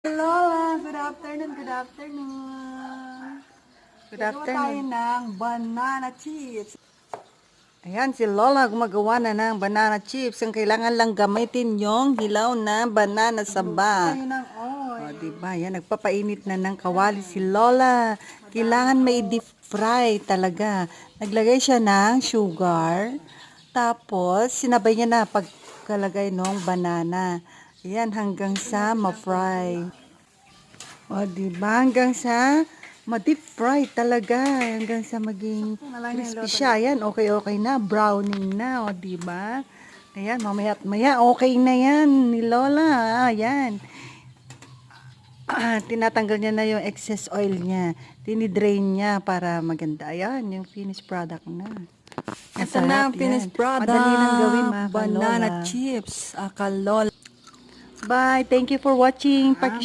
Lola, good afternoon, good afternoon. Good Gagawa tayo afternoon. ng banana chips. Ayan, si Lola gumagawa na ng banana chips. Ang kailangan lang gamitin yung hilaw na banana saba. Tayo ng oil. O, diba? Ayan, nagpapainit na ng kawali si Lola. Kailangan may deep fry talaga. Naglagay siya ng sugar. Tapos, sinabay niya na pagkalagay ng banana. Ayan, hanggang sa ma-fry. O, diba? Hanggang sa ma-deep fry talaga. Hanggang sa maging crispy siya. Ayan, okay na. Browning na. O, diba? Ayan, mamaya at maya, okay na yan ni Lola. Ayan. Tinatanggal niya na yung excess oil niya. Tinidrain niya para maganda. Ayan, yung finished product na. Ito na ang finished product. Madali lang gawin, mga banana kalola. chips. Akalola. Bye. Thank you for watching.